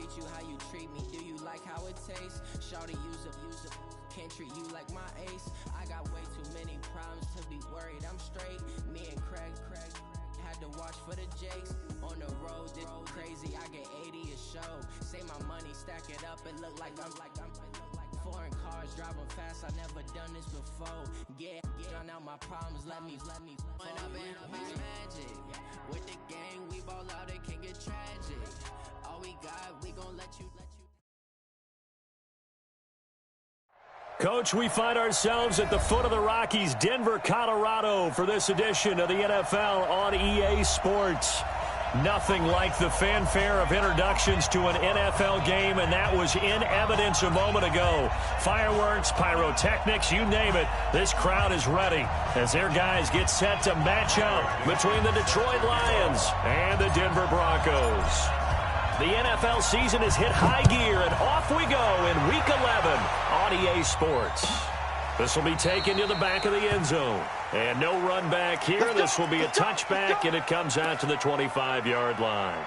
treat you how you treat me. Do you like how it tastes? Shawty, use a can't treat you like my ace. I got way too many problems to be worried. I'm straight. Me and Craig had to watch for the Jakes. On the road, this crazy. I get 80 a show. Say my money, stack it up. It look like I'm foreign cars driving fast. I never done this before. Get out my problems. Let me. When I been up is magic. With the gang, we ball out. It can get tragic. All we got, we gon' let you. Coach, we find ourselves at the foot of the Rockies, Denver, Colorado, for this edition of the NFL on EA Sports. Nothing like the fanfare of introductions to an NFL game, and that was in evidence a moment ago. Fireworks, pyrotechnics, you name it. This crowd is ready as their guys get set to match up between the Detroit Lions and the Denver Broncos. The NFL season has hit high gear, and off we go in Week 11 on EA Sports. This will be taken to the back of the end zone. And no run back here. This will be a touchback, and it comes out to the 25-yard line.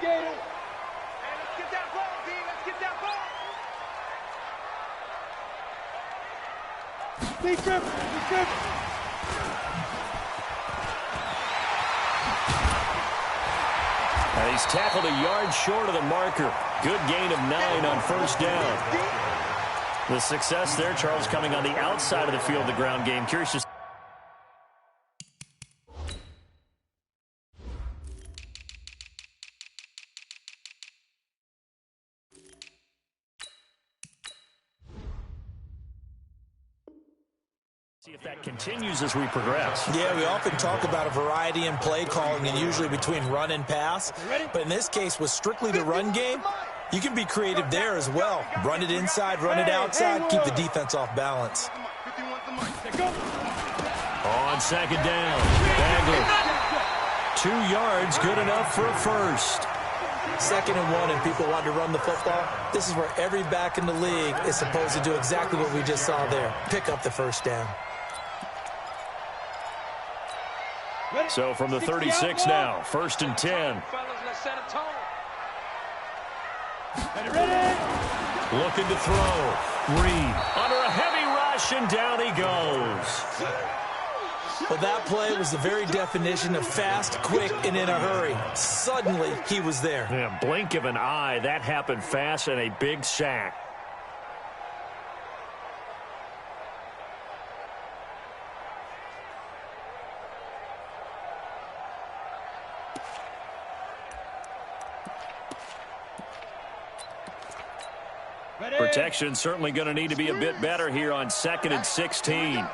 Gator. Let's get that ball, D. Let's get that ball. Big trip. And he's tackled a yard short of the marker. Good gain of 9 on first down. The success there, Charles, coming on the outside of the field, the ground game. Curious to see if that continues as we progress. Yeah, we often talk about a variety in play calling and usually between run and pass. But in this case, with strictly the run game, you can be creative there as well. Run it inside, run it outside, keep the defense off balance. On second down, Bagley. 2 yards, good enough for a first. 2nd and 1, and people want to run the football. This is where every back in the league is supposed to do exactly what we just saw there. Pick up the first down. So from the 36 now, 1st and 10. Looking to throw. Reed under a heavy rush, and down he goes. Well, that play was the very definition of fast, quick, and in a hurry. Suddenly, he was there. Yeah, blink of an eye. That happened fast, and a big sack. Protection certainly going to need to be a bit better here on 2nd and 16.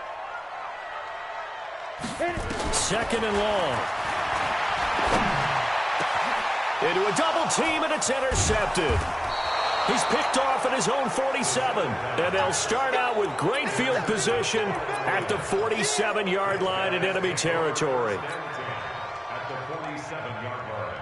2nd and long. Into a double team, and it's intercepted. He's picked off at his own 47. And they'll start out with great field position at the 47-yard line in enemy territory. At the 47-yard line.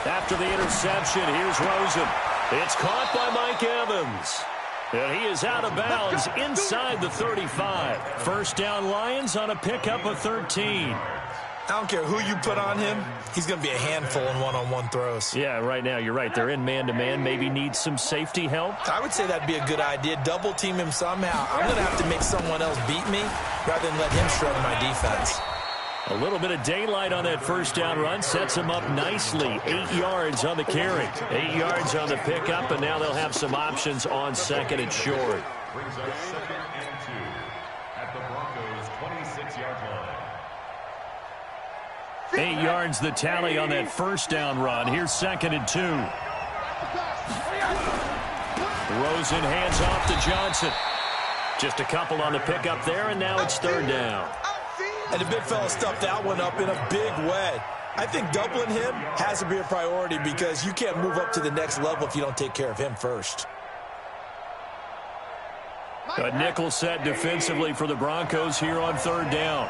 After the interception, here's Rosen. It's caught by Mike Evans. And he is out of bounds inside the 35. First down Lions on a pickup of 13. I don't care who you put on him. He's going to be a handful in one-on-one throws. Yeah, right now you're right. They're in man-to-man. Maybe need some safety help. I would say that'd be a good idea. Double team him somehow. I'm going to have to make someone else beat me rather than let him shred my defense. A little bit of daylight on that first down run sets him up nicely. 8 yards on the carry. 8 yards on the pickup, and now they'll have some options on 2nd and short. Brings us 2nd and 2 at the Broncos' 26-yard line. 8 yards the tally on that first down run. Here's 2nd and 2. Rosen hands off to Johnson. Just a couple on the pickup there, and now it's 3rd down. And the big fella stuffed that one up in a big way. I think doubling him has to be a priority because you can't move up to the next level if you don't take care of him first. A nickel set defensively for the Broncos here on third down.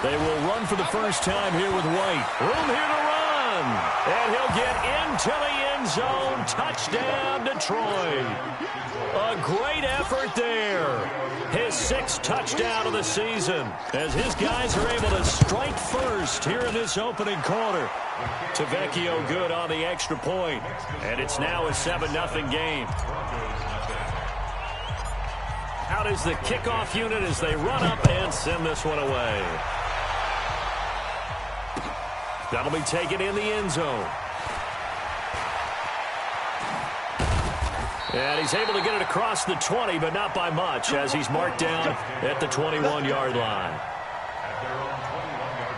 They will run for the first time here with White. Room here to run. And he'll get into the end zone. Touchdown, Detroit. A great effort there. His 6th touchdown of the season as his guys are able to strike first here in this opening quarter. Tavecchio good on the extra point. And it's now a 7-0 game. Out is the kickoff unit as they run up and send this one away. That'll be taken in the end zone. And he's able to get it across the 20, but not by much, as he's marked down at the 21-yard line. At their own 21-yard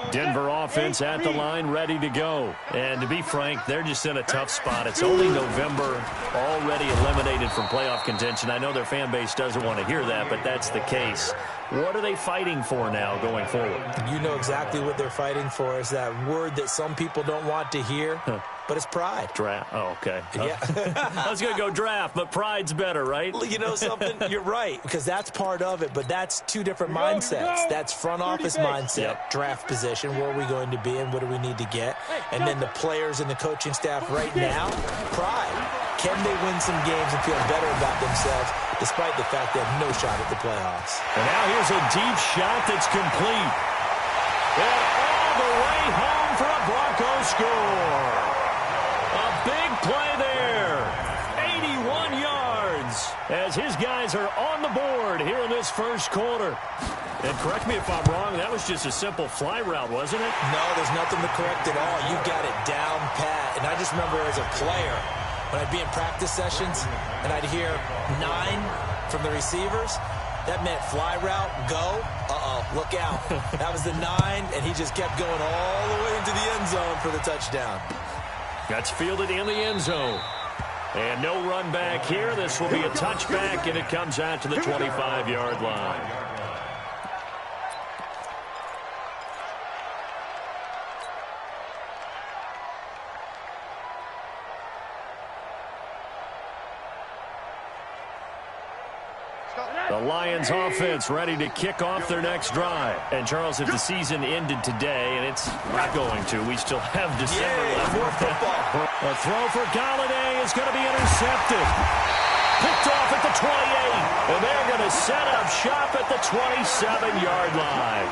line. Denver offense at the line, ready to go. And to be frank, they're just in a tough spot. It's only November, already eliminated from playoff contention. I know their fan base doesn't want to hear that, but that's the case. What are they fighting for now going forward? You know exactly what they're fighting for. Is that word that some people don't want to hear, but it's pride. Draft. Oh, okay. Yeah. I was going to go draft, but pride's better, right? Well, you know something? You're right, because that's part of it, but that's two different mindsets. That's front office mindset, draft position, where are we going to be and what do we need to get? And then the players and the coaching staff right now, pride. Can they win some games and feel better about themselves despite the fact they have no shot at the playoffs? And now here's a deep shot that's complete. And all the way home for a Broncos score. A big play there. 81 yards as his guys are on the board here in this first quarter. And correct me if I'm wrong, that was just a simple fly route, wasn't it? No, there's nothing to correct at all. You've got it down pat. And I just remember as a player, when I'd be in practice sessions and I'd hear 9 from the receivers, that meant fly route, go, look out. That was the 9, and he just kept going all the way into the end zone for the touchdown. That's fielded in the end zone. And no run back here. This will be a touchback, and it comes out to the 25-yard line. The Lions offense ready to kick off their next drive. And, Charles, if the season ended today, and it's not going to, we still have December left. More football. A throw for Galladay is going to be intercepted. Picked off at the 28. And they're going to set up shop at the 27-yard line.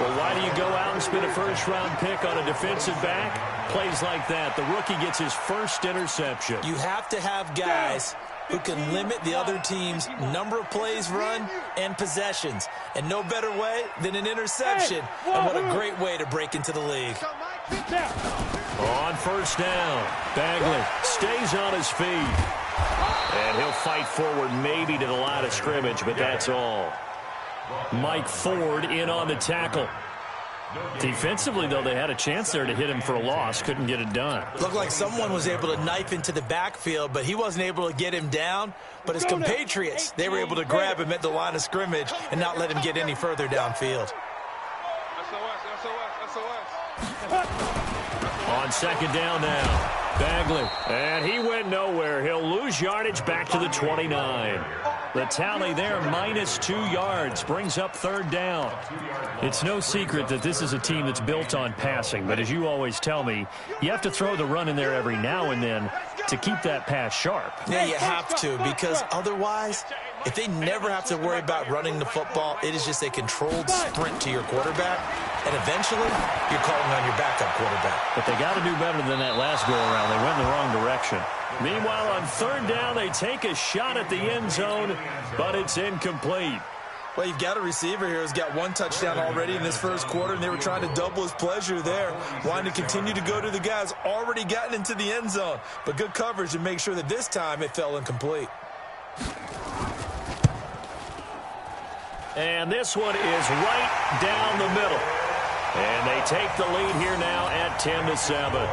Well, why do you go out and spend a first-round pick on a defensive back? Plays like that. The rookie gets his first interception. You have to have guys who can limit the other team's number of plays run and possessions. And no better way than an interception. And what a great way to break into the league. On first down, Bagley stays on his feet. And he'll fight forward maybe to the line of scrimmage, but that's all. Mike Ford in on the tackle. Defensively, though, they had a chance there to hit him for a loss. Couldn't get it done. Looked like someone was able to knife into the backfield, but he wasn't able to get him down. But his compatriots, they were able to grab him at the line of scrimmage and not let him get any further downfield. On second down now, Bagley. And he went nowhere. He'll lose yardage back to the 29. The tally there, minus 2 yards, brings up third down. It's no secret that this is a team that's built on passing, but as you always tell me, you have to throw the run in there every now and then to keep that pass sharp. Yeah, you have to, because otherwise, if they never have to worry about running the football, it is just a controlled sprint to your quarterback, and eventually, you're calling on your backup quarterback. But they got to do better than that last go-around. They went in the wrong direction. Meanwhile, on third down, they take a shot at the end zone, but it's incomplete. Well, you've got a receiver here who's got 1 touchdown already in this first quarter, and they were trying to double his pleasure there, wanting to continue to go to the guys already gotten into the end zone. But good coverage to make sure that this time it fell incomplete. And this one is right down the middle. And they take the lead here now at 10-7.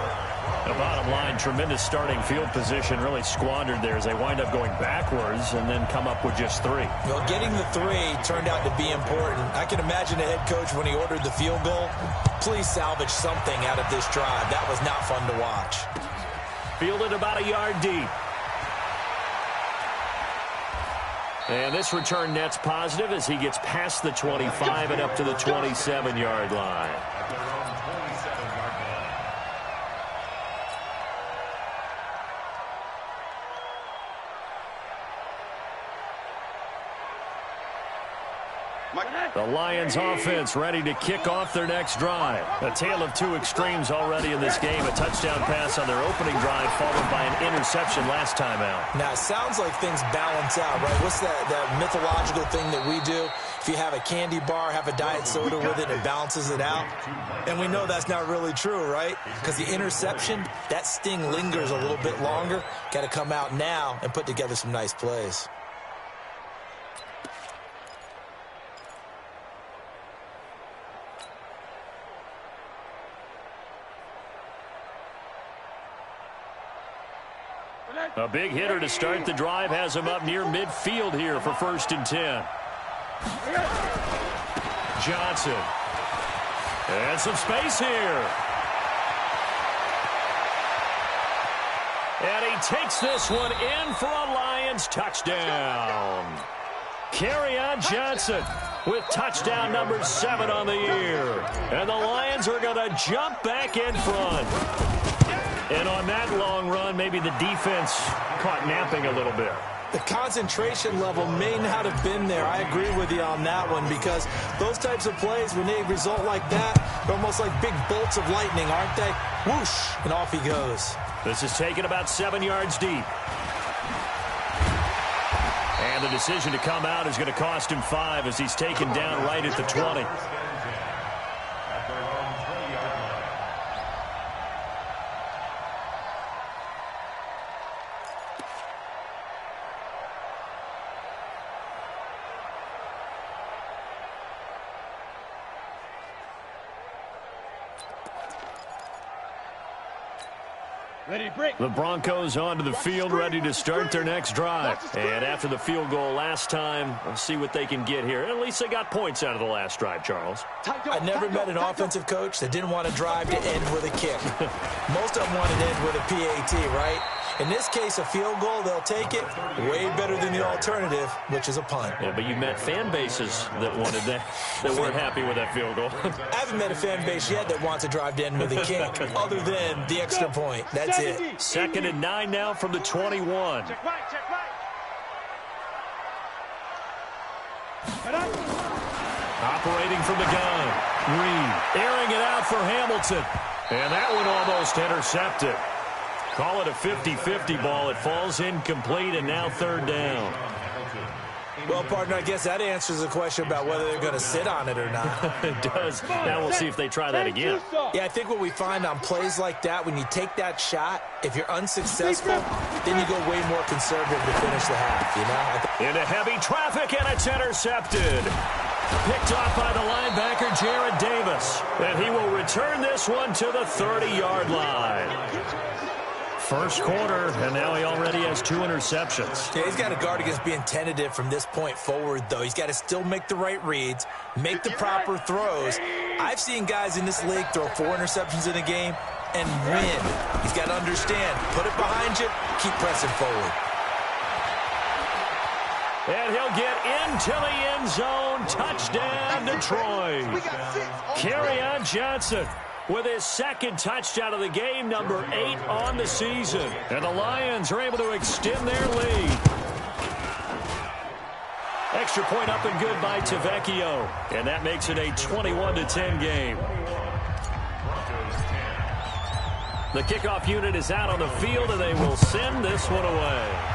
The bottom line, tremendous starting field position, really squandered there as they wind up going backwards and then come up with just 3. Well, getting the 3 turned out to be important. I can imagine the head coach when he ordered the field goal. Please salvage something out of this drive. That was not fun to watch. Fielded about a yard deep. And this return net's positive as he gets past the 25 and up to the 27-yard line. The Lions offense ready to kick off their next drive. A tale of 2 extremes already in this game. A touchdown pass on their opening drive followed by an interception last time out. Now, it sounds like things balance out, right? What's that mythological thing that we do? If you have a candy bar, have a diet soda with it, it balances it out. And we know that's not really true, right? Because the interception, that sting lingers a little bit longer. Got to come out now and put together some nice plays. A big hitter to start the drive has him up near midfield here for 1st and 10. Johnson. And some space here. And he takes this one in for a Lions touchdown. Kerryon Johnson with touchdown number 7 on the year. And the Lions are going to jump back in front. And on that long run, maybe the defense caught napping a little bit. The concentration level may not have been there. I agree with you on that one because those types of plays, when they result like that, they're almost like big bolts of lightning, aren't they? Whoosh, and off he goes. This is taken about 7 yards deep. And the decision to come out is going to cost him 5 as he's taken down right at the 20. The Broncos onto the field, ready to start their next drive. And after the field goal last time, we'll see what they can get here. At least they got points out of the last drive, Charles. I never met an offensive coach that didn't want to drive to end with a kick. Most of them want to end with a PAT, right? In this case, a field goal, they'll take it. Way better than the alternative, which is a punt. Yeah, but you met fan bases that wanted that weren't happy with that field goal. I haven't met a fan base yet that wants to drive to end with a kick, other than the extra point. That's it. 2nd and 9 now from the 21. Check right. Operating from the gun. Reed airing it out for Hamilton. And that one almost intercepted. Call it a 50-50 ball. It falls incomplete, and now 3rd down. Well, partner, I guess that answers the question about whether they're going to sit on it or not. It does. Now we'll see if they try that again. Yeah, I think what we find on plays like that, when you take that shot, if you're unsuccessful, then you go way more conservative to finish the half, you know? Into heavy traffic, and it's intercepted. Picked off by the linebacker, Jared Davis. And he will return this one to the 30-yard line. First quarter, and now he already has 2 interceptions. Yeah, he's got to guard against being tentative from this point forward, though. He's got to still make the right reads, make the proper throws. I've seen guys in this league throw 4 interceptions in a game and win. He's got to understand, put it behind you, keep pressing forward. And he'll get into the end zone. Touchdown, Detroit. Kerryon Johnson with his 2nd touchdown of the game, number 8 on the season. And the Lions are able to extend their lead. Extra point up and good by Tavecchio. And that makes it a 21-10 game. The kickoff unit is out on the field, and they will send this one away.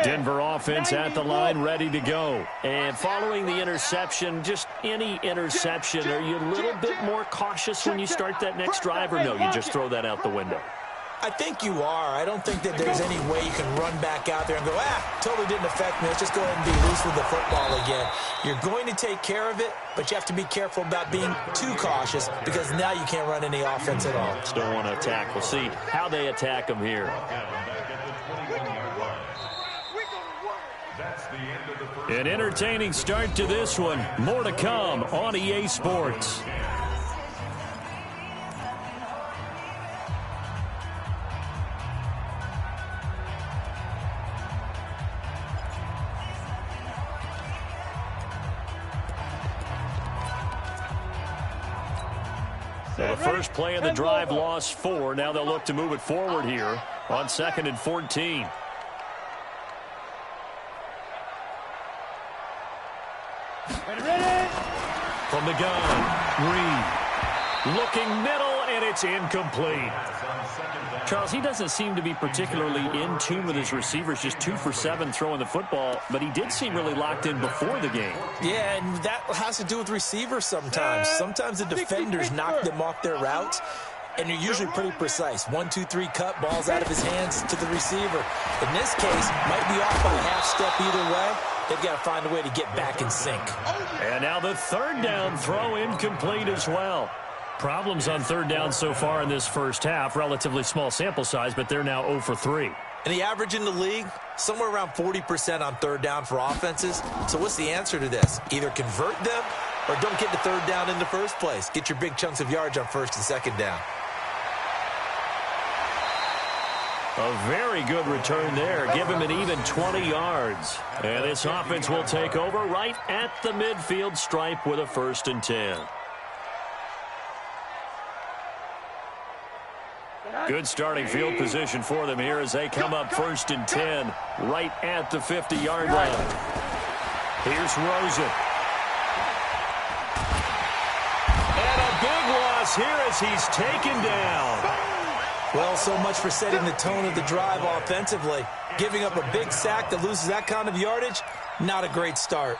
Denver offense at the line, ready to go. And following the interception, just any interception, are you a little bit more cautious when you start that next drive, or no, you just throw that out the window? I think you are. I don't think that there's any way you can run back out there and go, totally didn't affect me. Let's just go ahead and be loose with the football again. You're going to take care of it, but you have to be careful about being too cautious because now you can't run any offense at all. Still want to attack. We'll see how they attack them here. An entertaining start to this one. More to come on EA Sports. So the first play of the drive lost 4. Now they'll look to move it forward here on 2nd and 14. From the gun, Reed. Looking middle, and it's incomplete. Charles, he doesn't seem to be particularly in tune with his receivers, just 2 for 7 throwing the football, but he did seem really locked in before the game. Yeah, and that has to do with receivers sometimes. Sometimes the defenders knock them off their routes, and you're usually pretty precise. 1, 2, 3 cut, balls out of his hands to the receiver. In this case, might be off by a half step either way. They've got to find a way to get back in sync. And now the 3rd down throw incomplete as well. Problems on 3rd down so far in this first half. Relatively small sample size, but they're now 0 for 3. And the average in the league, somewhere around 40% on 3rd down for offenses. So what's the answer to this? Either convert them or don't get to 3rd down in the first place. Get your big chunks of yards on 1st and 2nd down. A very good return there. Give him an even 20 yards. And this offense will take over right at the midfield stripe with a 1st and 10. Good starting field position for them here as they come up 1st and 10 right at the 50-yard line. Here's Rosen. And a big loss here as he's taken down. Well, so much for setting the tone of the drive offensively. Giving up a big sack that loses that kind of yardage, not a great start.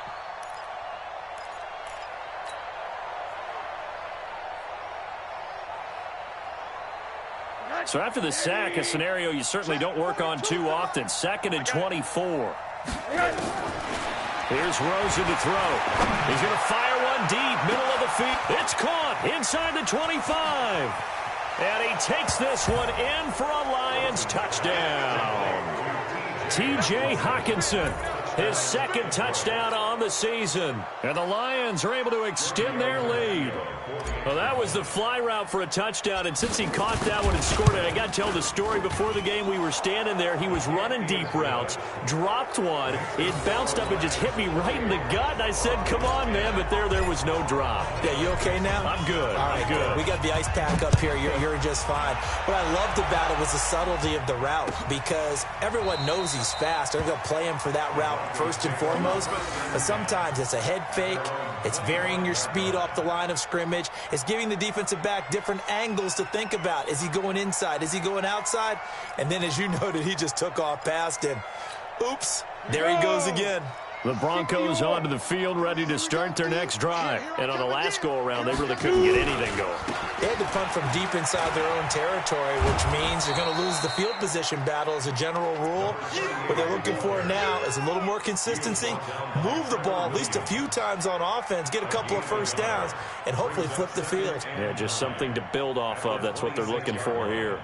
So after the sack, a scenario you certainly don't work on too often. 2nd and 24. Here's Rosen to throw. He's going to fire one deep, middle of the field. It's caught inside the 25. And he takes this one in for a Lions touchdown. T.J. Hockenson, his 2nd touchdown on the season. And the Lions are able to extend their lead. Well, that was the fly route for a touchdown, and since he caught that one and scored it, I got to tell the story. Before the game, we were standing there. He was running deep routes, dropped one. It bounced up and just hit me right in the gut, and I said, come on, man, but there was no drop. Yeah, you okay now? I'm good. All right, good. We got the ice pack up here. You're just fine. What I loved about it was the subtlety of the route because everyone knows he's fast. They're going to play him for that route first and foremost, but sometimes it's a head fake. It's varying your speed off the line of scrimmage. It's giving the defensive back different angles to think about. Is he going inside? Is he going outside? And then, as you noted, he just took off past him. Oops, there he goes again. The Broncos onto the field, ready to start their next drive. And on the last go-around, they really couldn't get anything going. They had to punt from deep inside their own territory, which means they're going to lose the field position battle as a general rule. What they're looking for now is a little more consistency, move the ball at least a few times on offense, get a couple of 1st downs, and hopefully flip the field. Yeah, just something to build off of. That's what they're looking for here.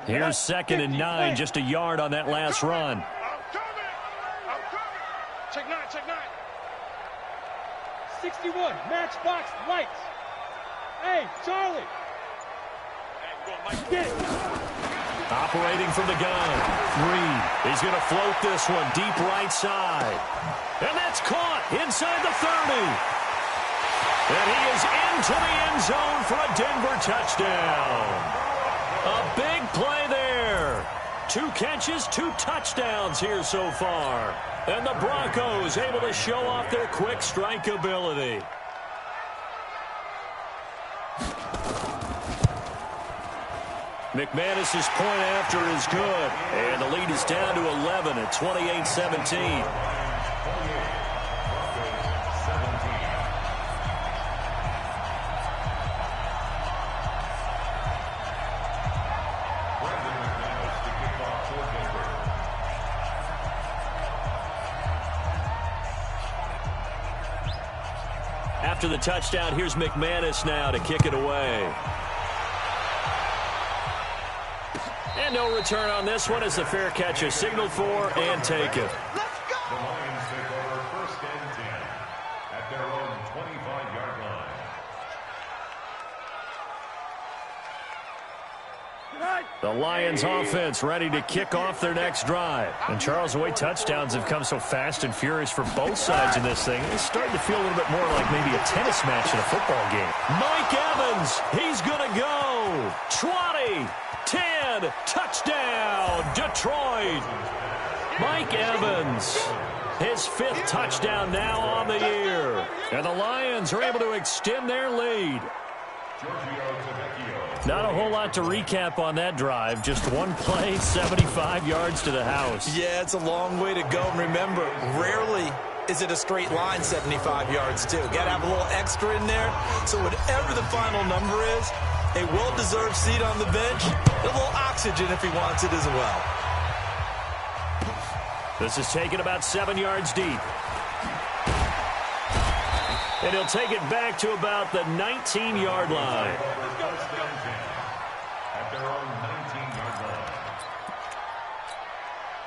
Here's 2nd and 9, just a yard on that last run. I'm coming. Check 9, check 9. 61, matchbox lights. Hey, Charlie. Get it. Operating from the gun. Reed. He's going to float this one deep right side. And that's caught inside the 30. And he is into the end zone for a Denver touchdown. A big play there. 2 catches, 2 touchdowns here so far. And the Broncos able to show off their quick strike ability. McManus's point after is good. And the lead is down to 11 at 28-17. After the touchdown, here's McManus now to kick it away. And no return on this one as the fair catch is signaled for and taken. The Lions take over 1st and 10 at their own 25-yard line. The Lions offense ready to kick off their next drive. And Charles, the way touchdowns have come so fast and furious for both sides in this thing, it's starting to feel a little bit more like maybe a tennis match in a football game. Mike Evans, he's going to go. 20, 10, touchdown, Detroit. Mike Evans, his 5th touchdown now on the year. And the Lions are able to extend their lead. Not a whole lot to recap on that drive. Just one play, 75 yards to the house. Yeah, it's a long way to go. And remember, rarely is it a straight line 75 yards, too. Got to have a little extra in there. So whatever the final number is, a well-deserved seat on the bench, a little oxygen if he wants it as well. This is taken about 7 yards deep. And he'll take it back to about the 19-yard line. At their own 19-yard line.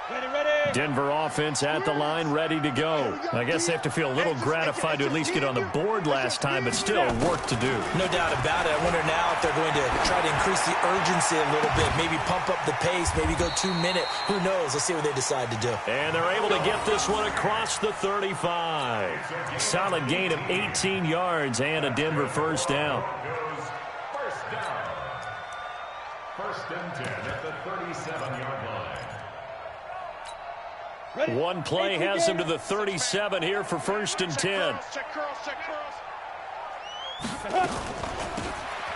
Ready. Denver offense at the line, ready to go. I guess they have to feel a little gratified to at least get on the board last time, but still work to do. No doubt about it. I wonder now if they're going to try to increase the urgency a little bit, maybe pump up the pace, maybe go 2-minute. Who knows? Let's see what they decide to do. And they're able to get this one across the 35. Solid gain of 18 yards and a Denver first down. First down. 1st and 10 at the 37-yard line. One play has him to the 37 here for 1st and 10. Check curls, check curls.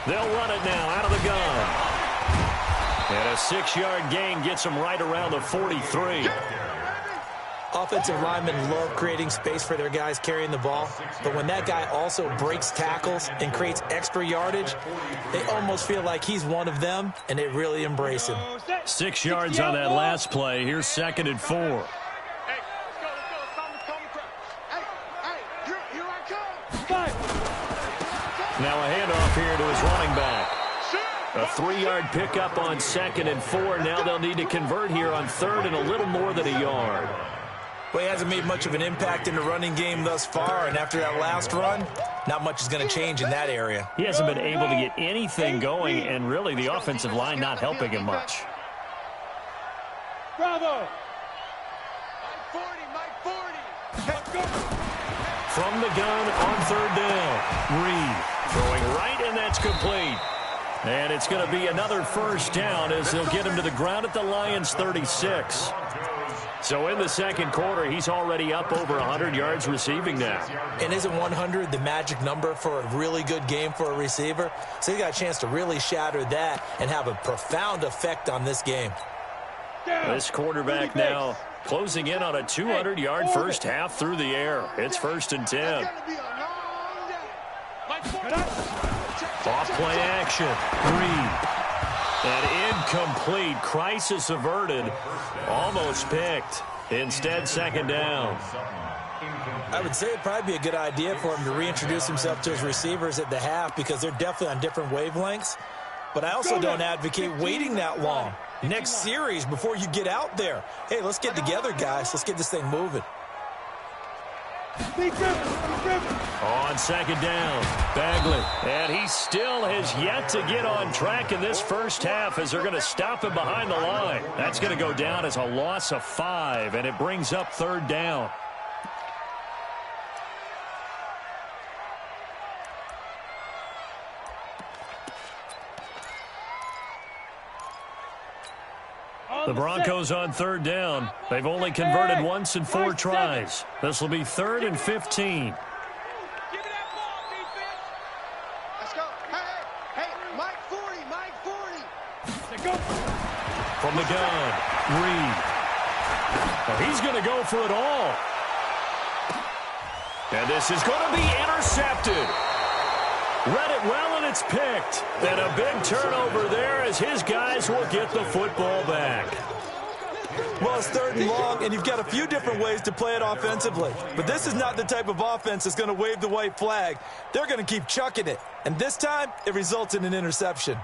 They'll run it now out of the gun. And a 6-yard gain gets him right around the 43. Offensive linemen love creating space for their guys carrying the ball, but when that guy also breaks tackles and creates extra yardage, they almost feel like he's one of them, and they really embrace him. 6 yards on that last play. Here's 2nd and 4. Hey, let's go. Calm crowd. Hey, here I come. Now a handoff here to his running back. A 3-yard pickup on 2nd and 4. Now they'll need to convert here on 3rd and a little more than a yard. Well, he hasn't made much of an impact in the running game thus far, and after that last run, not much is going to change in that area. He hasn't been able to get anything going, and really the offensive line not helping him much. Bravo. Mike 40. Let's go. From the gun on 3rd down. Reed throwing right, and that's complete. And it's going to be another first down as they'll get him to the ground at the Lions' 36. So in the 2nd quarter, he's already up over 100 yards receiving now. And isn't 100 the magic number for a really good game for a receiver? So he got a chance to really shatter that and have a profound effect on this game. This quarterback now closing in on a 200-yard first half through the air. It's 1st and 10. Off play action. Reed. And incomplete. Crisis averted. Almost picked. Instead, 2nd down. I would say it'd probably be a good idea for him to reintroduce himself to his receivers at the half because they're definitely on different wavelengths. But I also don't advocate waiting that long. Next series before you get out there. Hey, let's get together, guys. Let's get this thing moving. On 2nd down, Bagley. And he still has yet to get on track in this first half as they're going to stop him behind the line. That's going to go down as a loss of 5, and it brings up 3rd down. The Broncos on 3rd down. They've only converted once in 4 tries. This will be 3rd and 15. Give me that ball, defense. Let's go. Hey, Mike 40. From the gun, Reed. Well, he's going to go for it all. And this is going to be intercepted. Read it well, and it's picked. And a big turnover there as his guys will get the football back. Well, it's 3rd and long, and you've got a few different ways to play it offensively. But this is not the type of offense that's going to wave the white flag. They're going to keep chucking it. And this time, it results in an interception.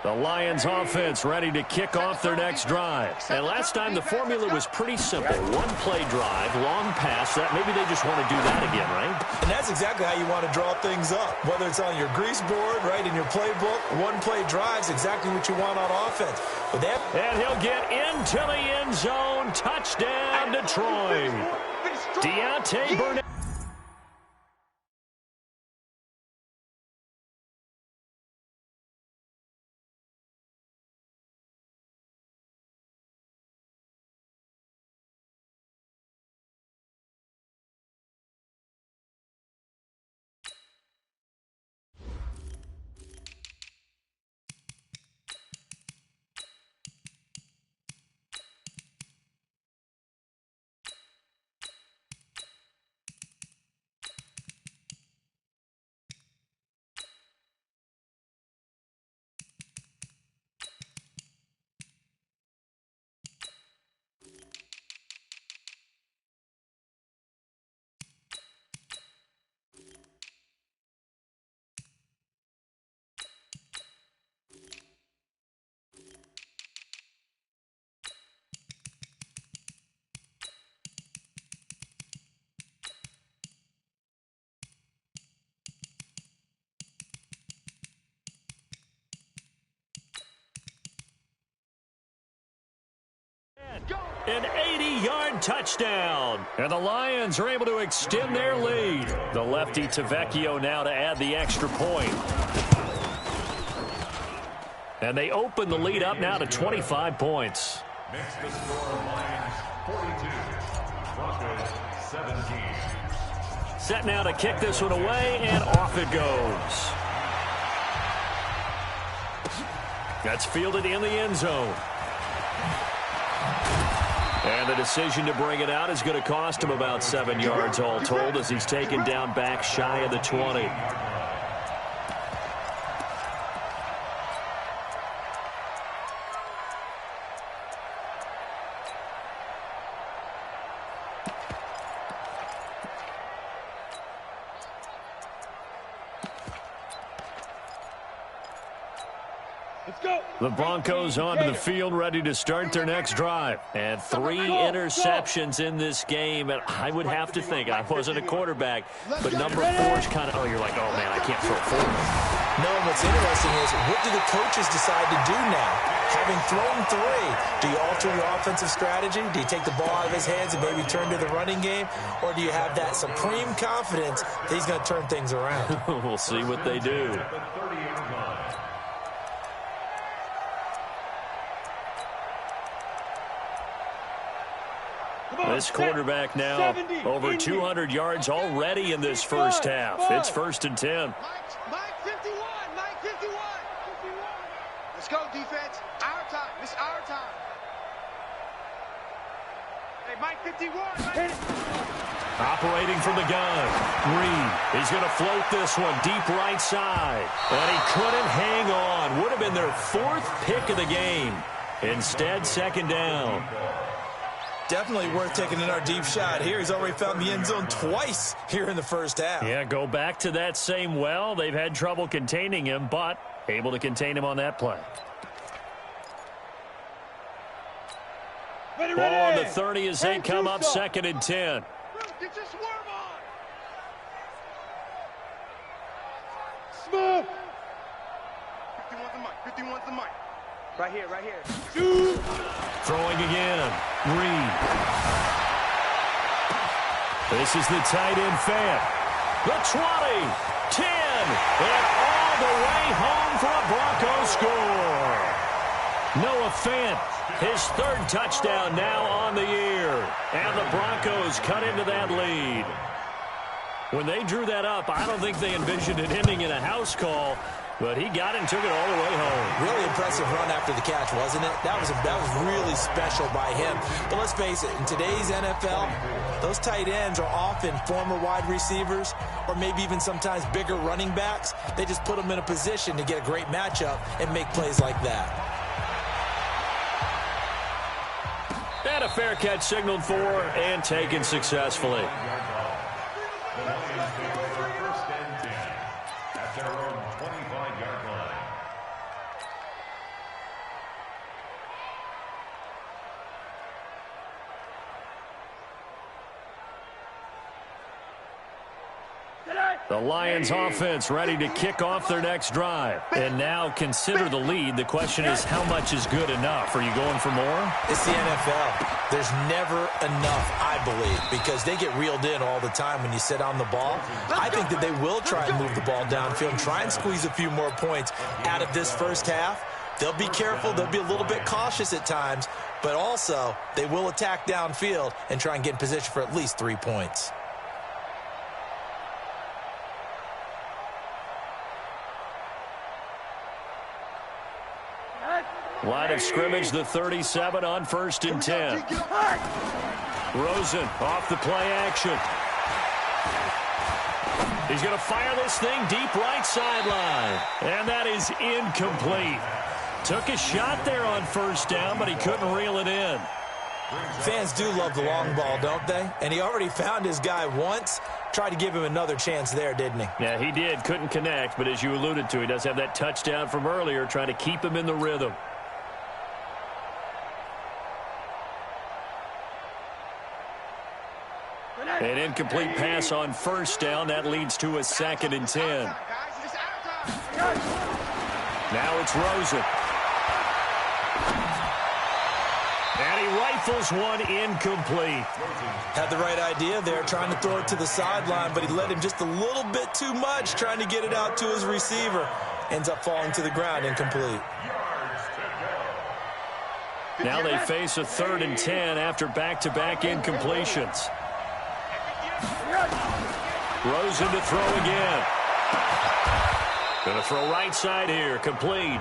The Lions offense ready to kick off their next drive. And last time the formula was pretty simple. One play drive, long pass. That maybe they just want to do that again, right? And that's exactly how you want to draw things up. Whether it's on your grease board, right, in your playbook, one play drive's exactly what you want on offense. But and he'll get into the end zone. Touchdown, Detroit. Deontay Burnett. An 80-yard touchdown. And the Lions are able to extend their lead. The lefty Tavecchio now to add the extra point. And they open the lead up now to 25 points. Makes the score Lions 42, Broncos 17. Set now to kick this one away, and off it goes. That's fielded in the end zone. And the decision to bring it out is going to cost him about 7 yards all told as he's taken down back shy of the 20. The Broncos onto the field ready to start their next drive. And 3 interceptions in this game. And I would have to think, I wasn't a quarterback, but number 4 is kind of, you're like, oh, man, I can't throw 4. No, what's interesting is, what do the coaches decide to do now? Having thrown 3, do you alter your offensive strategy? Do you take the ball out of his hands and maybe turn to the running game? Or do you have that supreme confidence that he's going to turn things around? We'll see what they do. This quarterback now over 200 yards already in this first half. It's 1st and 10. Mike 51, Mike 51. Let's go, defense. Our time. This is our time. Hey, Mike 51. Operating from the gun. Reed, he's going to float this one deep right side. And he couldn't hang on. Would have been their 4th pick of the game. Instead, 2nd down. Definitely worth taking in our deep shot here. He's already found the end zone twice here in the first half. Yeah, go back to that same well. They've had trouble containing him, but able to contain him on that play. Ball on the 30 as they come up 2nd and 10. Get your swerve on. Smooth. 51's the mic. 51's the mic. Right here, right here. Shoot. Throwing again. Reed. This is the tight end Fant. The 20, 10, and all the way home for a Broncos score. Noah Fant, his 3rd touchdown now on the year. And the Broncos cut into that lead. When they drew that up, I don't think they envisioned it ending in a house call. But he got it and took it all the way home. Really impressive run after the catch, wasn't it? That was really special by him. But let's face it, in today's NFL, those tight ends are often former wide receivers or maybe even sometimes bigger running backs. They just put them in a position to get a great matchup and make plays like that. And a fair catch signaled for and taken successfully. The Lions take over 1st and 10 at their own 25-yard line. The Lions offense ready to kick off their next drive. And now consider the lead. The question is, how much is good enough? Are you going for more? It's the NFL. There's never enough, I believe, because they get reeled in all the time when you sit on the ball. I think that they will try and move the ball downfield and try and squeeze a few more points out of this first half. They'll be careful. They'll be a little bit cautious at times, but also they will attack downfield and try and get in position for at least 3 points. Line of scrimmage, the 37 on 1st and 10. Rosen off the play action. He's going to fire this thing deep right sideline. And that is incomplete. Took a shot there on 1st down, but he couldn't reel it in. Fans do love the long ball, don't they? And he already found his guy once. Tried to give him another chance there, didn't he? Yeah, he did. Couldn't connect, but as you alluded to, he does have that touchdown from earlier, trying to keep him in the rhythm. An incomplete pass on 1st down. That leads to a 2nd and 10. Now it's Rosen. And he rifles one incomplete. Had the right idea there, trying to throw it to the sideline, but he let him just a little bit too much, trying to get it out to his receiver. Ends up falling to the ground, incomplete. Now they face a 3rd and 10 after back-to-back incompletions. Rosen to throw again. Going to throw right side here, complete.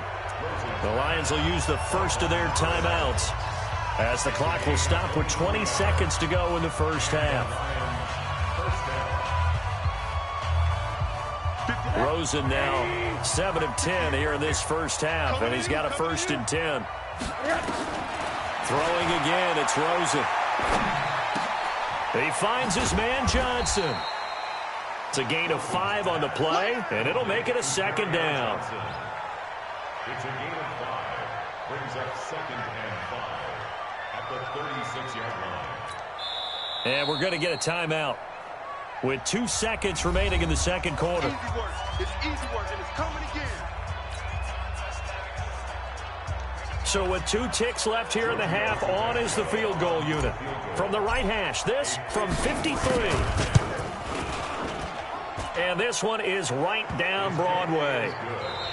The Lions will use the first of their timeouts as the clock will stop with 20 seconds to go in the first half. Rosen now 7 of 10 here in this first half, and he's got a 1st and 10. Throwing again, it's Rosen. He finds his man Johnson. It's a gain of 5 on the play, and it'll make it a 2nd down. It's a gain of 5. Brings up 2nd and 5 at the 36-yard line. And we're going to get a timeout with 2 seconds remaining in the second quarter. Easy work. It's easy work, and it's coming again. So with 2 ticks left here in the half, on is the field goal unit. From the right hash, this from 53. And this one is right down Broadway.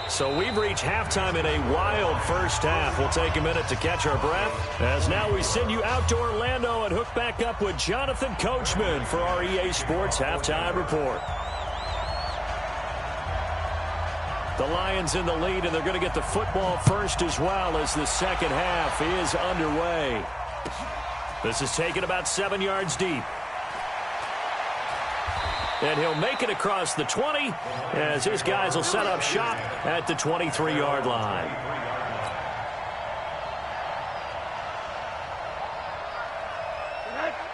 So we've reached halftime in a wild first half. We'll take a minute to catch our breath, as now we send you out to Orlando and hook back up with Jonathan Coachman for our EA Sports Halftime Report. The Lions in the lead, and they're going to get the football first as well as the second half is underway. This is taken about 7 yards deep. And he'll make it across the 20 as his guys will set up shop at the 23-yard line.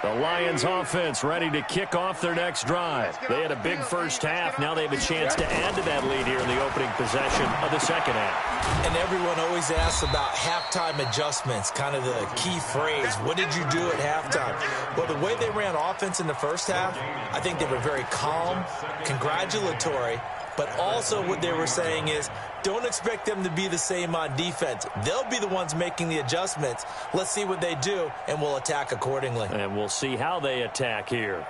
The Lions offense ready to kick off their next drive. They had a big first half. Now they have a chance to add to that lead here in the opening possession of the second half. And everyone always asks about halftime adjustments, kind of the key phrase. What did you do at halftime? Well, the way they ran offense in the first half, I think they were very calm, congratulatory, but also what they were saying is, don't expect them to be the same on defense. They'll be the ones making the adjustments. Let's see what they do, and we'll attack accordingly. And we'll see how they attack here.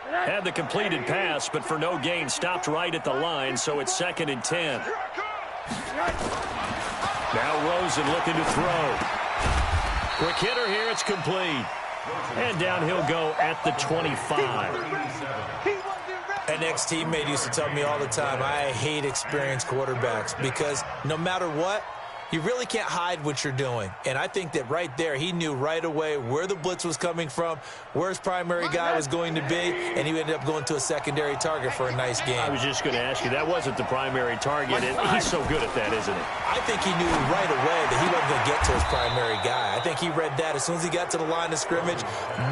Had the completed pass, but for no gain, stopped right at the line, so it's 2nd and 10. Now Rosen looking to throw. Quick hitter here, it's complete. And down he'll go at the 25. An ex-teammate used to tell me all the time, I hate experienced quarterbacks because no matter what, You really can't hide what you're doing. And I think that right there, he knew right away where the blitz was coming from, where his primary guy was going to be, and he ended up going to a secondary target for a nice game. I was just going to ask you, that wasn't the primary target, and he's so good at that, isn't he? I think he knew right away that he wasn't going to get to his primary guy. I think he read that as soon as he got to the line of scrimmage,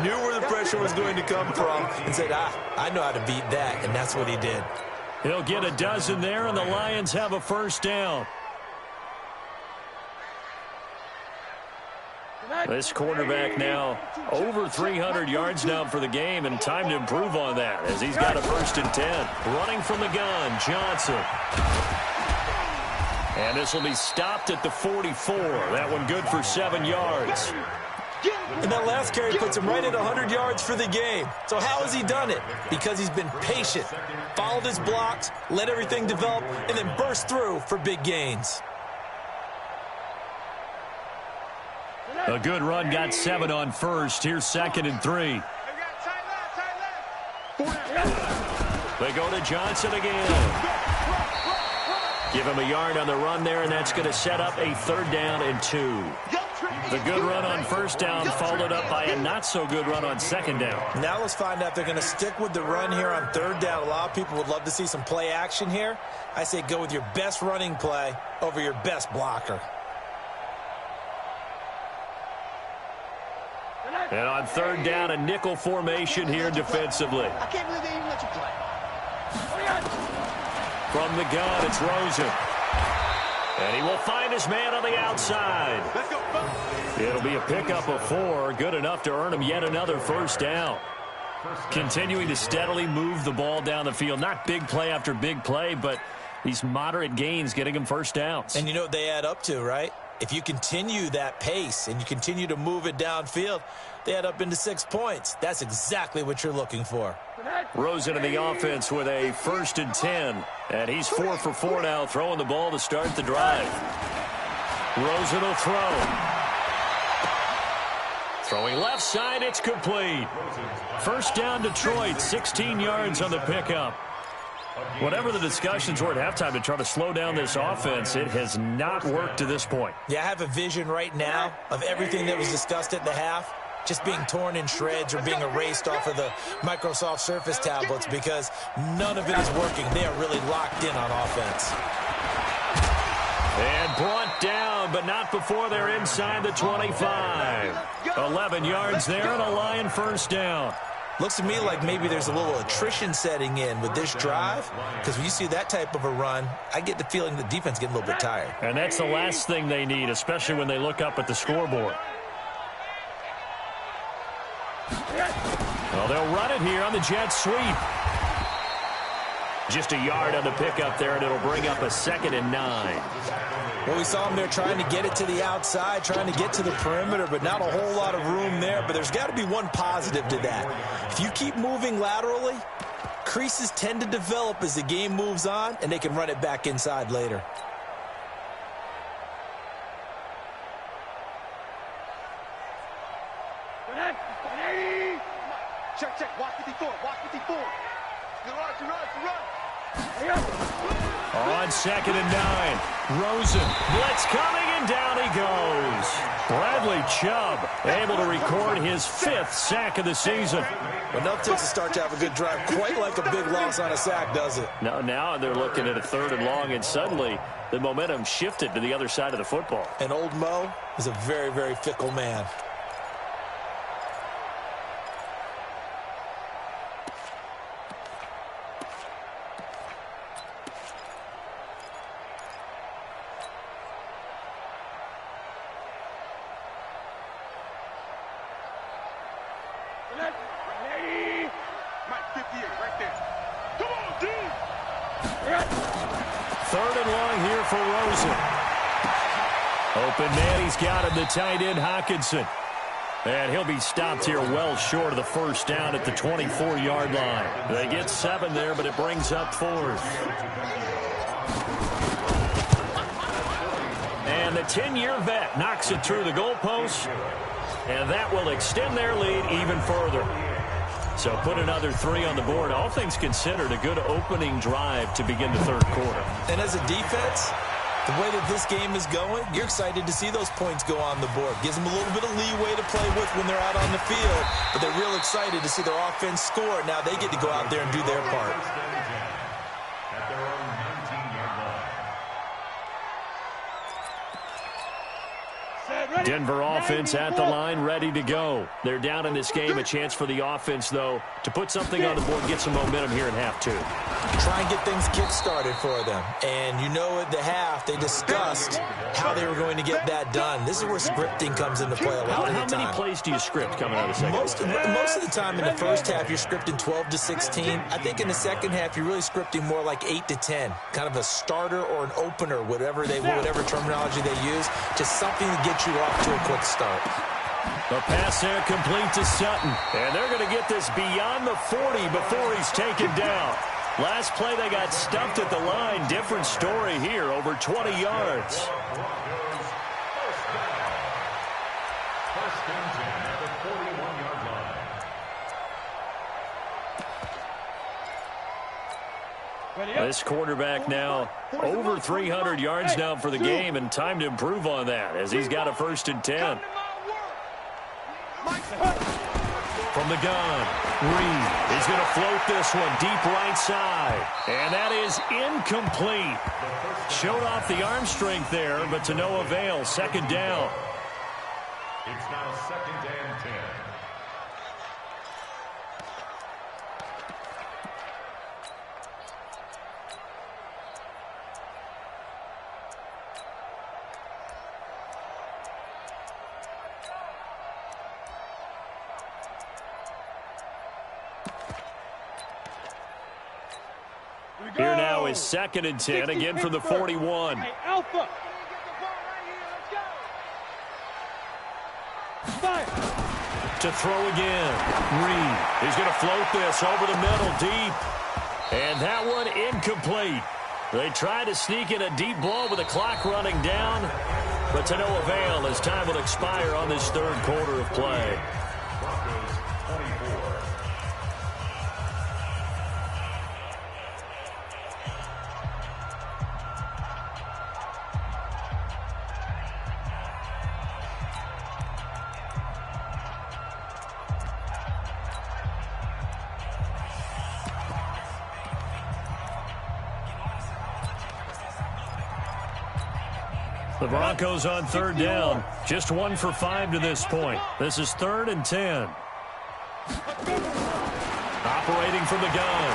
knew where the pressure was going to come from, and said, I know how to beat that, and that's what he did. He'll get a dozen there, and the Lions have a first down. This quarterback now over 300 yards now for the game, and time to improve on that as he's got a 1st and 10. Running from the gun, Johnson. And this will be stopped at the 44. That one good for 7 yards. And that last carry puts him right at 100 yards for the game. So how has he done it? Because he's been patient, followed his blocks, let everything develop, and then burst through for big gains. A good run, got 7 on first. Here's 2nd and 3. They go to Johnson again. Give him a yard on the run there, and that's going to set up a 3rd down and 2. The good run on 1st down followed up by a not-so-good run on 2nd down. Now let's find out if they're going to stick with the run here on 3rd down. A lot of people would love to see some play action here. I say go with your best running play over your best blocker. And on 3rd down, a nickel formation here defensively. I can't believe they even let you play. From the gun, it's Rosen. And he will find his man on the outside. Let's go. It'll be a pickup of 4, good enough to earn him yet another 1st down. Continuing to steadily move the ball down the field. Not big play after big play, but these moderate gains getting him 1st downs. And you know what they add up to, right? If you continue that pace and you continue to move it downfield, they add up into 6 points. That's exactly what you're looking for. Rosen in the offense with a 1st and 10. And he's 4 for 4 now, throwing the ball to start the drive. Rosen will throw. Throwing left side, it's complete. 1st down Detroit, 16 yards on the pickup. Whatever the discussions were at halftime to try to slow down this offense, it has not worked to this point. Yeah, I have a vision right now of everything that was discussed at the half just being torn in shreds or being erased off of the Microsoft Surface tablets because none of it is working. They are really locked in on offense. And brought down, but not before they're inside the 25. 11 yards there and a Lion 1st down. Looks to me like maybe there's a little attrition setting in with this drive, because when you see that type of a run, I get the feeling the defense getting a little bit tired. And that's the last thing they need, especially when they look up at the scoreboard. Well, they'll run it here on the jet sweep. Just a yard on the pickup there, and it'll bring up a 2nd and 9. Well, we saw them there trying to get it to the outside, trying to get to the perimeter, but not a whole lot of room there. But there's got to be one positive to that. If you keep moving laterally, creases tend to develop as the game moves on, and they can run it back inside later. Check. Walk 54. Walk 54. To run. On 2nd and 9, Rosen, blitz coming, and down he goes. Bradley Chubb able to record his 5th sack of the season. But enough takes to start to have a good drive, quite like a big loss on a sack, does it? Now they're looking at a 3rd and long, and suddenly the momentum shifted to the other side of the football. And old Mo is a very, very fickle man. Open man, he's got him, the tight end, Hawkinson. And he'll be stopped here well short of the 1st down at the 24-yard line. They get 7 there, but it brings up 4th. And the 10-year vet knocks it through the goalpost, and that will extend their lead even further. So put another 3 on the board. All things considered, a good opening drive to begin the 3rd quarter. And as a defense, The way that this game is going, you're excited to see those points go on the board. Gives them a little bit of leeway to play with when they're out on the field, but they're real excited to see their offense score. Now they get to go out there and do their part. At their own 19-yard line. Denver offense at the line, ready to go. They're down in this game. A chance for the offense, though, to put something on the board, get some momentum here in half two. Try and get things kick-started for them. And you know at the half, they discussed how they were going to get that done. This is where scripting comes into play a lot of the time. How many plays do you script coming out of the second half? Most of the time in the first half, you're scripting 12 to 16. I think in the second half, you're really scripting more like 8 to 10. Kind of a starter or an opener, whatever terminology they use. Just something to get you off to a quick start. The pass there complete to Sutton. And they're going to get this beyond the 40 before he's taken down. Last play, they got stuffed at the line. Different story here, over 20 yards. First and 10 at the 41-yard line. This quarterback now over 300 yards now for the game, and time to improve on that as he's got a first and 10. From the gun, Reed is going to float this one deep right side. And that is incomplete. Showed off the arm strength there, but to no avail. Second down. It's now second and 10. Here now is second and 10, again from the 41. Hey, Alpha. To throw again. Reed is going to float this over the middle deep. And that one incomplete. They try to sneak in a deep ball with the clock running down, but to no avail as time will expire on this third quarter of play. Broncos 24. The Broncos on third down. Just 1 for 5 to this point. This is 3rd and 10. Operating from the gun.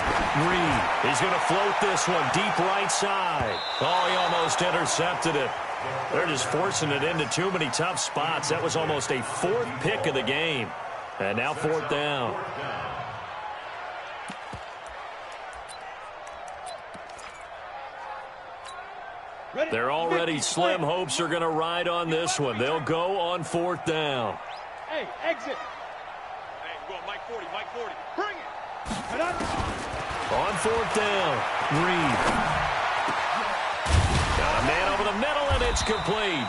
Reed is going to float this one deep right side. Oh, he almost intercepted it. They're just forcing it into too many tough spots. That was almost a 4th pick of the game. And now 4th down. They're already slim hopes are going to ride on this one. They'll go on 4th down. Hey, exit. Hey, go on, Mike 40, Mike 40. Bring it. On 4th down, Reed. Got a man over the middle, and it's complete.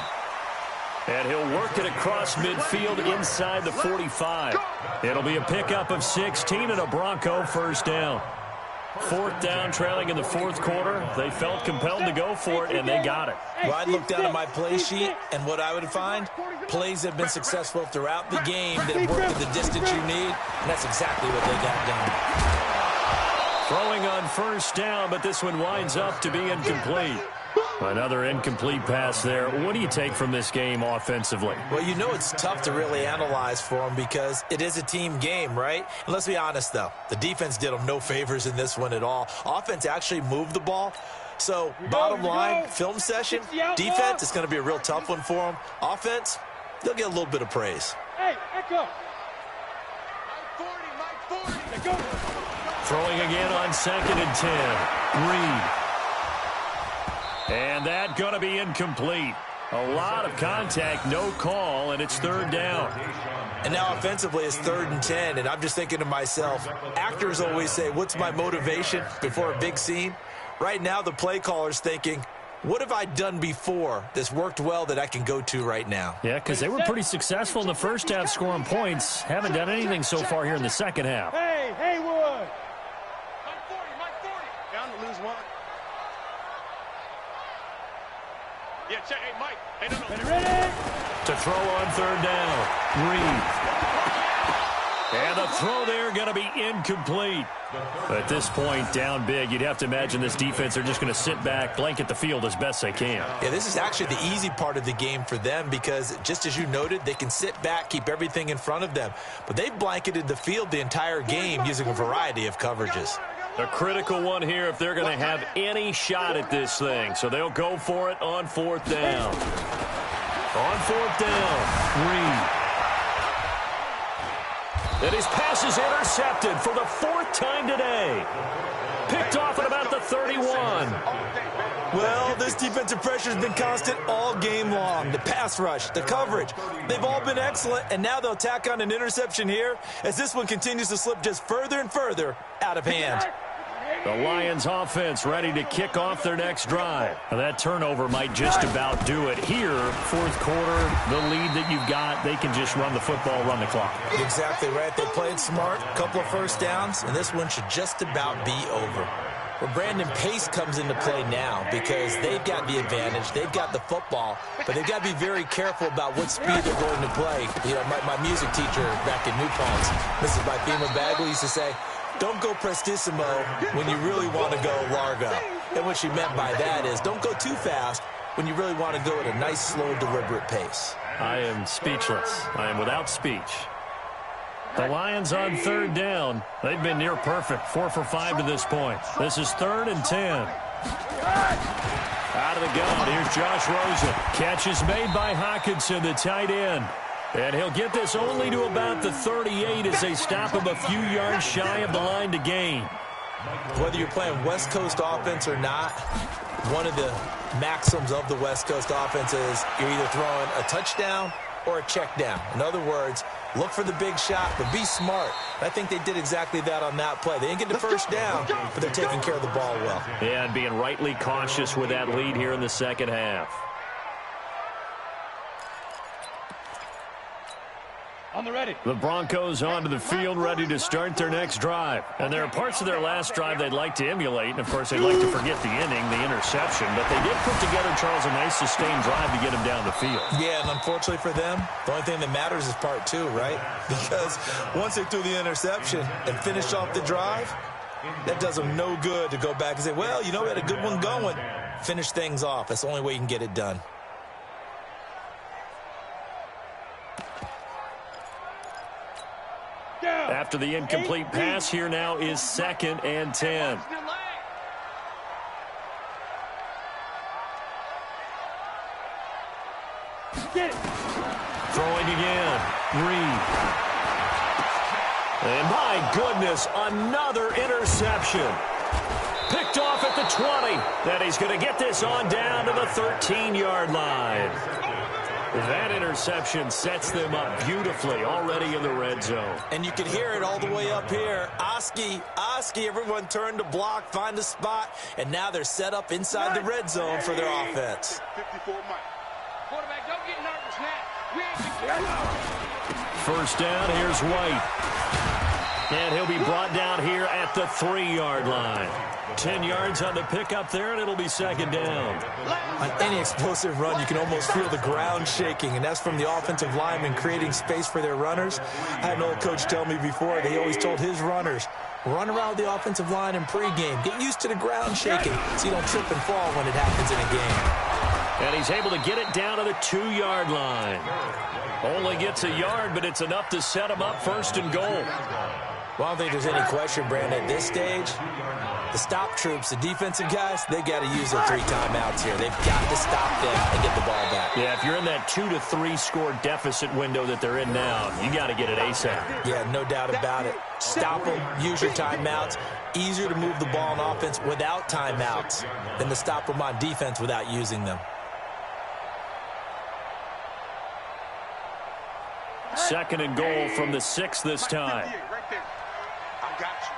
And he'll work it across midfield inside the 45. It'll be a pickup of 16 and a Bronco first down. 4th down, trailing in the 4th quarter. They felt compelled to go for it, and they got it. Well, I'd look down at my play sheet, and what I would find, plays have been successful throughout the game that work at the distance you need, and that's exactly what they got done. Throwing on first down, but this one winds up to be incomplete. Another incomplete pass there. What do you take from this game offensively? Well, you know it's tough to really analyze for them because it is a team game, right? And let's be honest, though. The defense did them no favors in this one at all. Offense actually moved the ball. So, bottom line, film session, defense is going to be a real tough one for them. Offense, they'll get a little bit of praise. Hey, Echo. Mike 40, Mike 40. Go. Throwing again on 2nd and 10. Reed. And that going to be incomplete. A lot of contact, no call, and it's 3rd down. And now offensively it's 3rd and 10, and I'm just thinking to myself, actors always say, what's my motivation before a big scene? Right now the play caller's thinking, what have I done before that's worked well that I can go to right now? Yeah, because they were pretty successful in the first half scoring points. Haven't done anything so far here in the second half. Hey, Haywood. Mike 40, Mike 40. Down to lose one. Yeah, check. Hey, Mike. Hey, no. Ready? To throw on third down. Reed. And the throw there going to be incomplete. At this point, down big, you'd have to imagine this defense are just going to sit back, blanket the field as best they can. Yeah, this is actually the easy part of the game for them because, just as you noted, they can sit back, keep everything in front of them. But they've blanketed the field the entire game using a variety of coverages. A critical one here if they're going to have any shot at this thing. So they'll go for it on fourth down. On fourth down, Reed. And his pass is intercepted for the fourth time today. Picked off at about the 31. Well, this defensive pressure has been constant all game long. The pass rush, the coverage, they've all been excellent, and now they'll tack on an interception here as this one continues to slip just further and further out of hand. The Lions offense ready to kick off their next drive. Now, that turnover might just about do it here. Fourth quarter, the lead that you've got, they can just run the football, run the clock. Exactly right. They played smart, a couple of first downs, and this one should just about be over. Well, Brandon, pace comes into play now because they've got the advantage. They've got the football, but they've got to be very careful about what speed they're going to play. You know, my music teacher back in New Paltz, Mrs. Bifema Bagley, used to say, don't go prestissimo when you really want to go largo. And what she meant by that is don't go too fast when you really want to go at a nice, slow, deliberate pace. I am speechless. I am without speech. The Lions on third down. They've been near perfect. 4 for 5 to this point. This is 3rd and 10. Out of the gun. Here's Josh Rosen. Catch is made by Hawkinson, the tight end. And he'll get this only to about the 38 as they stop him a few yards shy of the line to gain. Whether you're playing West Coast offense or not, one of the maxims of the West Coast offense is you're either throwing a touchdown or a check down. In other words, look for the big shot, but be smart. I think they did exactly that on that play. They didn't get the first down, but they're taking care of the ball well. Yeah, and being rightly cautious with that lead here in the second half. On the ready. The Broncos onto the field, ready to start their next drive. And there are parts of their last drive they'd like to emulate. And, of course, they'd like to forget the inning, the interception. But they did put together, Charles, a nice sustained drive to get him down the field. Yeah, and unfortunately for them, the only thing that matters is part 2, right? Because once they threw the interception and finished off the drive, that does them no good to go back and say, well, you know, we had a good one going. Finish things off. That's the only way you can get it done. After the incomplete pass, here now is 2nd and 10. Throwing again. Reed. And my goodness, another interception. Picked off at the 20. That he's going to get this on down to the 13-yard line. That interception sets them up beautifully already in the red zone. And you can hear it all the way up here. Oski, everyone turned to block, find a spot, and now they're set up inside the red zone for their offense. 54 Mike. Quarterback, don't get nervous now. First down, here's White. And he'll be brought down here at the 3-yard line. 10 yards on the pickup there, and it'll be 2nd down. On any explosive run, you can almost feel the ground shaking, and that's from the offensive linemen creating space for their runners. I had an old coach tell me before, he always told his runners, run around the offensive line in pregame. Get used to the ground shaking so you don't trip and fall when it happens in a game. And he's able to get it down to the 2-yard line. Only gets a yard, but it's enough to set him up 1st and goal. Well, I don't think there's any question, Brandon, at this stage. The stop troops, the defensive guys, they got to use their 3 timeouts here. They've got to stop them and get the ball back. Yeah, if you're in that 2 to 3 score deficit window that they're in now, you got to get it ASAP. Yeah, no doubt about it. Stop them, use your timeouts. Easier to move the ball on offense without timeouts than to stop them on defense without using them. 2nd and goal from the 6 this time. Right there. I got you.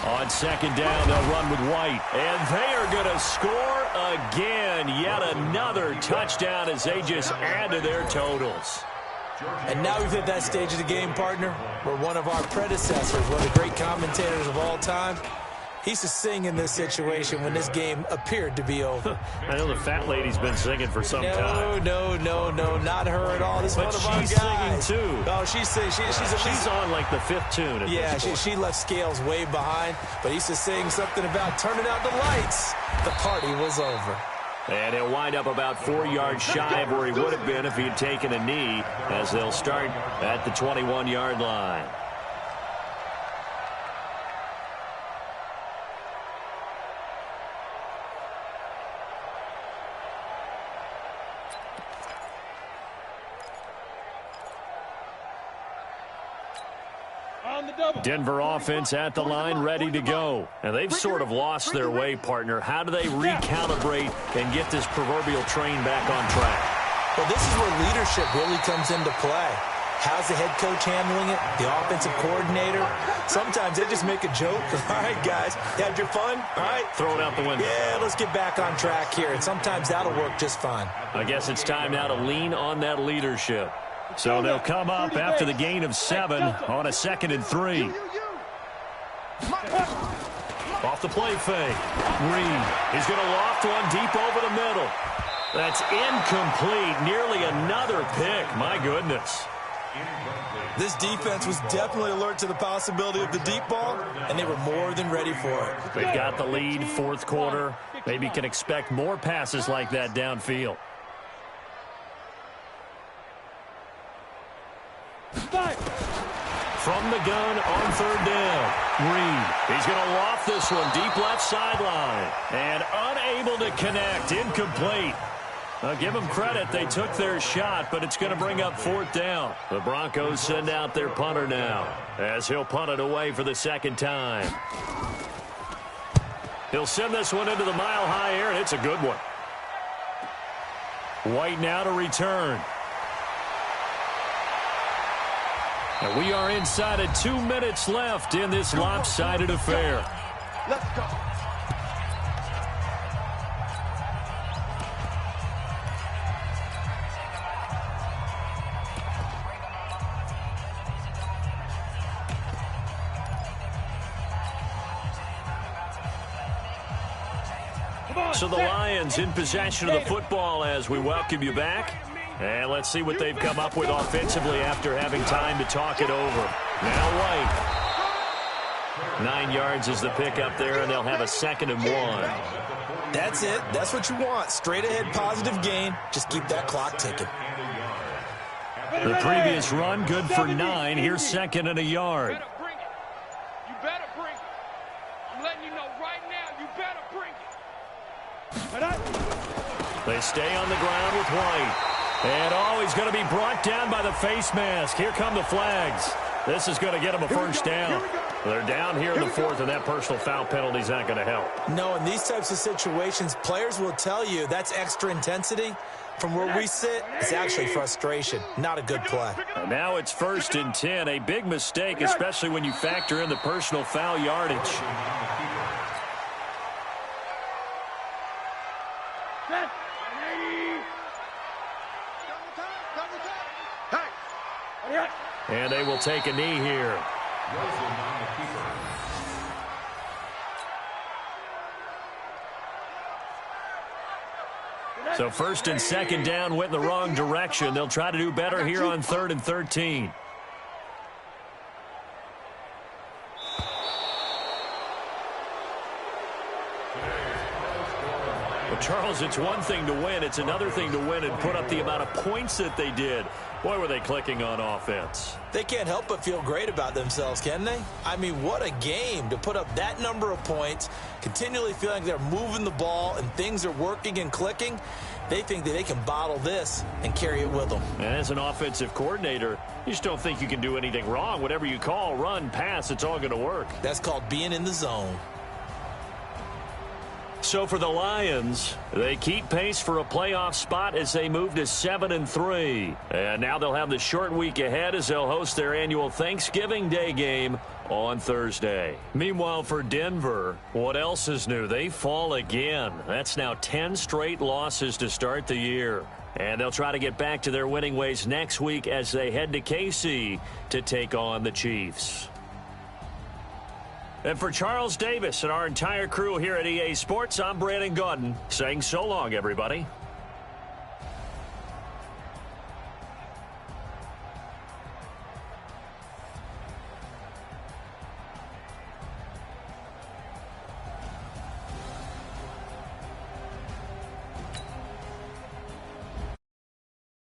On 2nd down, they'll run with White. And they are going to score again. Yet another touchdown as they just add to their totals. And now we've hit that stage of the game, partner, where one of our predecessors, one of the great commentators of all time, He used to sing in this situation when this game appeared to be over. I know the fat lady's been singing for some time. No, not her at all. This is one of our guys. She's singing too. Oh, she's singing. She's on like the fifth tune. She left Scales way behind, but he used to sing something about turning out the lights. The party was over. And he'll wind up about 4 yards shy of where he would have been if he had taken a knee, as they'll start at the 21-yard line. Denver offense at the line, ready to go. And they've sort of lost their way, partner. How do they recalibrate and get this proverbial train back on track? Well, this is where leadership really comes into play. How's the head coach handling it? The offensive coordinator? Sometimes they just make a joke. All right, guys, you had your fun? All right. Throw it out the window. Yeah, let's get back on track here. And sometimes that'll work just fine. I guess it's time now to lean on that leadership. So they'll come up after the gain of 7 on a 2nd and 3. Off the play fake. Reed is going to loft one deep over the middle. That's incomplete. Nearly another pick. My goodness. This defense was definitely alert to the possibility of the deep ball, and they were more than ready for it. They've got the lead, fourth quarter. Maybe can expect more passes like that downfield. From the gun on 3rd down. Reed, he's going to loft this one deep left sideline. And unable to connect, incomplete. I'll give them credit. They took their shot, but it's going to bring up 4th down. The Broncos send out their punter now, as he'll punt it away for the 2nd time. He'll send this one into the mile-high air, and it's a good one. White now to return. And we are inside of 2 minutes left in this lopsided affair. Let's go. So the Lions in possession of the football as we welcome you back. And let's see what they've come up with offensively after having time to talk it over. Now White. 9 yards is the pick up there, and they'll have a 2nd and 1. That's it. That's what you want. Straight ahead, positive gain. Just keep that clock ticking. The previous run, good for 9. Here's 2nd and a yard. You better bring it. I'm letting you know right now, you better bring it. They stay on the ground with White. And, he's going to be brought down by the face mask. Here come the flags. This is going to get him a first down. They're down here in the 4th, and that personal foul penalty is not going to help. No, in these types of situations, players will tell you that's extra intensity. From where we sit, it's actually frustration. Not a good play. And now it's 1st and 10. A big mistake, especially when you factor in the personal foul yardage. And they will take a knee here. So 1st and 2nd down went in the wrong direction. They'll try to do better here on 3rd and 13. Well, Charles, it's one thing to win. It's another thing to win and put up the amount of points that they did. Boy, were they clicking on offense. They can't help but feel great about themselves, can they? I mean, what a game to put up that number of points, continually feeling they're moving the ball and things are working and clicking. They think that they can bottle this and carry it with them. And as an offensive coordinator, you just don't think you can do anything wrong. Whatever you call, run, pass, it's all going to work. That's called being in the zone. So for the Lions, they keep pace for a playoff spot as they move to 7 and 3. And now they'll have the short week ahead as they'll host their annual Thanksgiving Day game on Thursday. Meanwhile, for Denver, what else is new? They fall again. That's now 10 straight losses to start the year. And they'll try to get back to their winning ways next week as they head to KC to take on the Chiefs. And for Charles Davis and our entire crew here at EA Sports, I'm Brandon Gaudin saying so long, everybody.